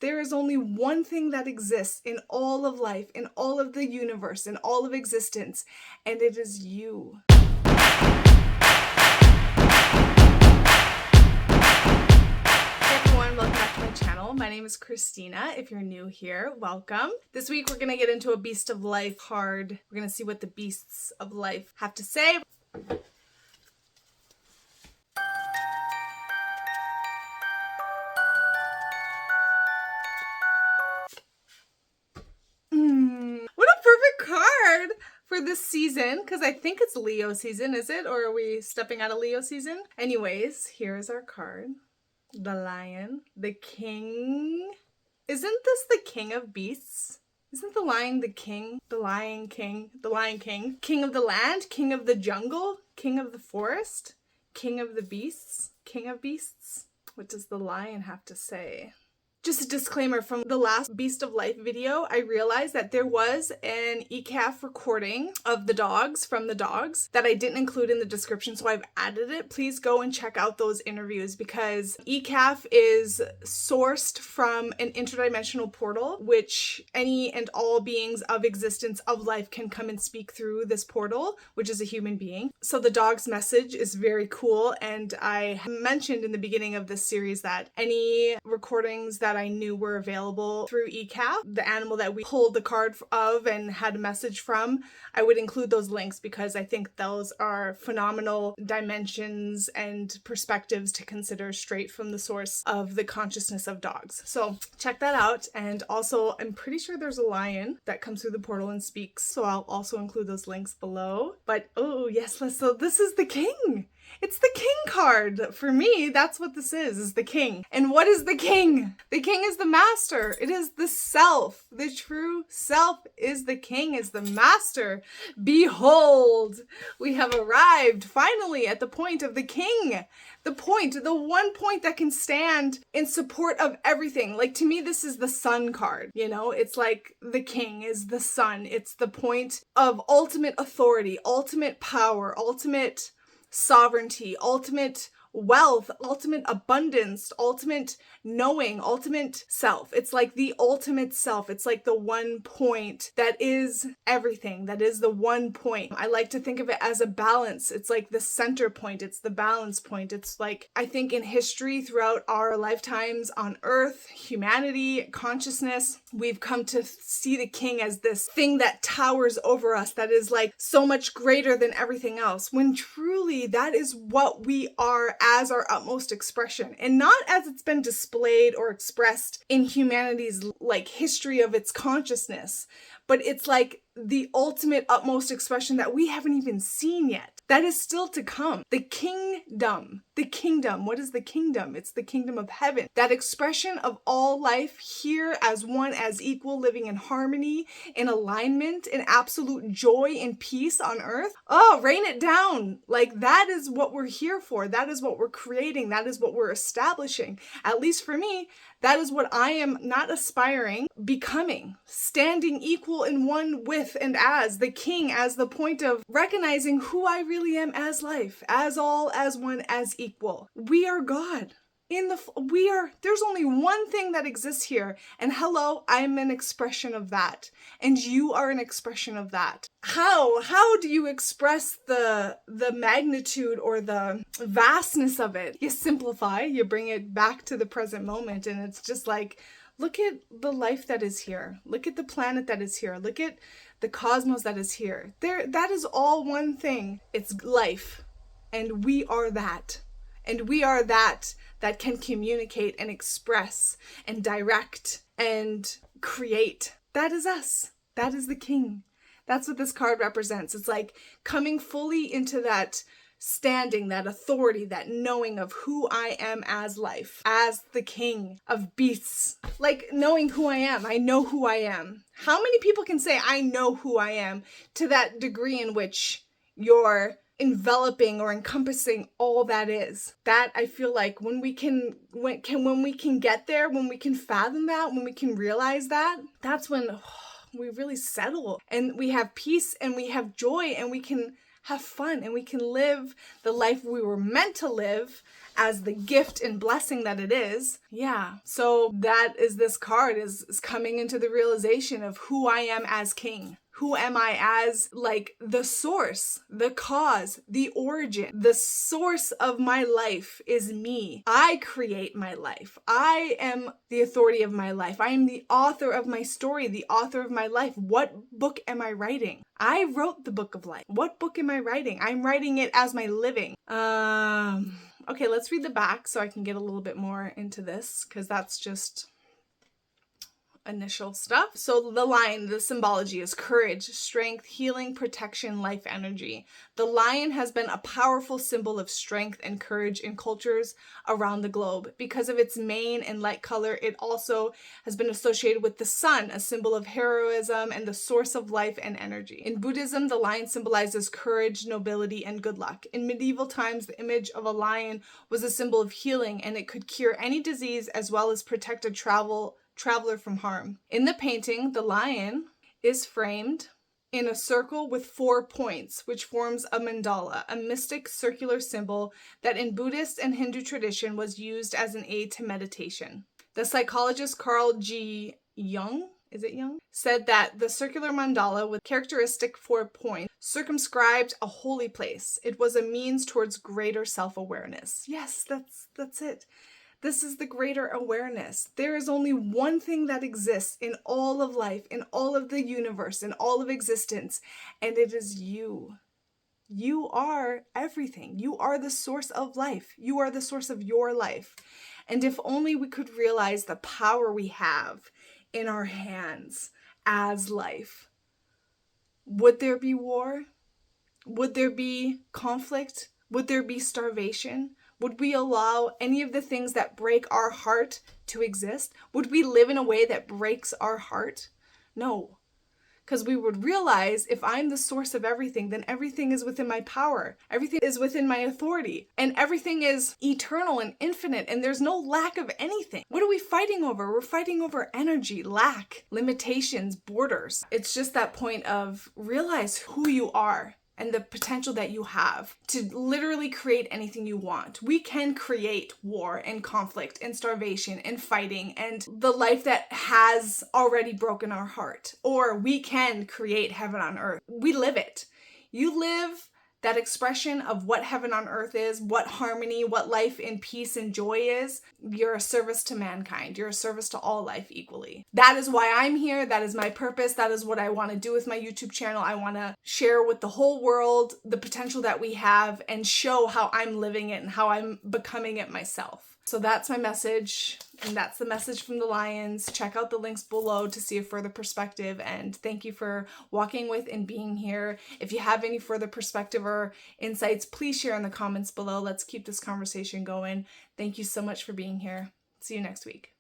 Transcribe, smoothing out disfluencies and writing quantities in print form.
There is only one thing that exists in all of life, in all of the universe, in all of existence, and it is you. Welcome back to my channel. My name is Christina. If you're new here, welcome. This week we're going to get into a Beast of Life card. We're going to see what the beasts of life have to say. What a perfect card for this season, because I think it's Leo season, is it? Or are we stepping out of Leo season? Anyways, here's our card. The lion, the king. Isn't this the king of beasts? Isn't the lion the king? The lion king. The lion king. King of the land, king of the jungle, king of the forest, king of the beasts, king of beasts. What does the lion have to say? Just a disclaimer, from the last Beast of Life video, I realized that there was an ECAF recording of the dogs, from the dogs, that I didn't include in the description, so I've added it. Please go and check out those interviews, because ECAF is sourced from an interdimensional portal, which any and all beings of existence of life can come and speak through this portal, which is a human being. So the dog's message is very cool, and I mentioned in the beginning of this series that any recordings that I knew were available through ECAF, the animal that we pulled the card of and had a message from, I would include those links, because I think those are phenomenal dimensions and perspectives to consider straight from the source of the consciousness of dogs. So check that out. And also, I'm pretty sure there's a lion that comes through the portal and speaks, so I'll also include those links below. But oh yes, so this is the king. It's the king card. For me, that's what this is the king. And what is the king? The king is the master. It is the self. The true self is the king, is the master. Behold, we have arrived finally at the point of the king. The point, the one point that can stand in support of everything. Like, to me, this is the sun card, you know? It's like the king is the sun. It's the point of ultimate authority, ultimate power, ultimate sovereignty, ultimate wealth, ultimate abundance, ultimate knowing, ultimate self. It's like the ultimate self. It's like the one point that is everything. That is the one point. I like to think of it as a balance. It's like the center point. It's the balance point. It's like, I think in history, throughout our lifetimes on earth, humanity, consciousness, we've come to see the king as this thing that towers over us, that is like so much greater than everything else, when truly that is what we are as our utmost expression, and not as it's been displayed or expressed in humanity's like history of its consciousness, but it's like the ultimate utmost expression that we haven't even seen yet. That is still to come. The kingdom. The kingdom. What is the kingdom? It's the kingdom of heaven. That expression of all life here as one, as equal, living in harmony, in alignment, in absolute joy and peace on earth. Oh, rain it down. Like, that is what we're here for. That is what we're creating. That is what we're establishing. At least for me, that is what I am not aspiring, becoming. Standing equal in one with and as the king, as the point of recognizing who I really am as life, as all, as one, as equal. We are God. There's only one thing that exists here, and hello, I'm an expression of that, and you are an expression of that. How do you express the magnitude or the vastness of it? You simplify, you bring it back to the present moment, and it's just like, look at the life that is here. Look at the planet that is here. Look at the cosmos that is here. That is all one thing. It's life, and we are that. And we are that can communicate and express and direct and create. That is us. That is the king. That's what this card represents. It's like coming fully into that standing, that authority, that knowing of who I am as life, as the king of beasts. Like, knowing who I am. I know who I am. How many people can say I know who I am to that degree in which you're enveloping or encompassing all that is? That, I feel like, when we can get there, when we can fathom that, when we can realize that, that's when we really settle, and we have peace, and we have joy, and we can have fun, and we can live the life we were meant to live as the gift and blessing that it is. Yeah. So that is this card is coming into the realization of who I am as king. Who am I as, like, the source, the cause, the origin? The source of my life is me. I create my life. I am the authority of my life. I am the author of my story, the author of my life. What book am I writing? I wrote the book of life. What book am I writing? I'm writing it as my living. Okay, let's read the back so I can get a little bit more into this, because that's just initial stuff. So the lion, the symbology is courage, strength, healing, protection, life energy. The lion has been a powerful symbol of strength and courage in cultures around the globe. Because of its mane and light color, it also has been associated with the sun, a symbol of heroism and the source of life and energy. In Buddhism, the lion symbolizes courage, nobility, and good luck. In medieval times, the image of a lion was a symbol of healing, and it could cure any disease as well as protect a traveler from harm. In the painting, the lion is framed in a circle with 4 points, which forms a mandala, a mystic circular symbol that in Buddhist and Hindu tradition was used as an aid to meditation. The psychologist Carl G. Jung, said that the circular mandala with characteristic 4 points circumscribed a holy place. It was a means towards greater self-awareness. Yes, that's it. This is the greater awareness. There is only one thing that exists in all of life, in all of the universe, in all of existence, and it is you. You are everything. You are the source of life. You are the source of your life. And if only we could realize the power we have in our hands as life. Would there be war? Would there be conflict? Would there be starvation? Would we allow any of the things that break our heart to exist? Would we live in a way that breaks our heart? No. Because we would realize if I'm the source of everything, then everything is within my power. Everything is within my authority. And everything is eternal and infinite. And there's no lack of anything. What are we fighting over? We're fighting over energy, lack, limitations, borders. It's just that point of realize who you are and the potential that you have to literally create anything you want. We can create war and conflict and starvation and fighting and the life that has already broken our heart. Or we can create heaven on earth. We live it. You live that expression of what heaven on earth is, what harmony, what life in peace and joy is. You're a service to mankind. You're a service to all life equally. That is why I'm here. That is my purpose. That is what I want to do with my YouTube channel. I want to share with the whole world the potential that we have and show how I'm living it and how I'm becoming it myself. So that's my message, and that's the message from the lions. Check out the links below to see a further perspective, and thank you for walking with and being here. If you have any further perspective or insights, please share in the comments below. Let's keep this conversation going. Thank you so much for being here. See you next week.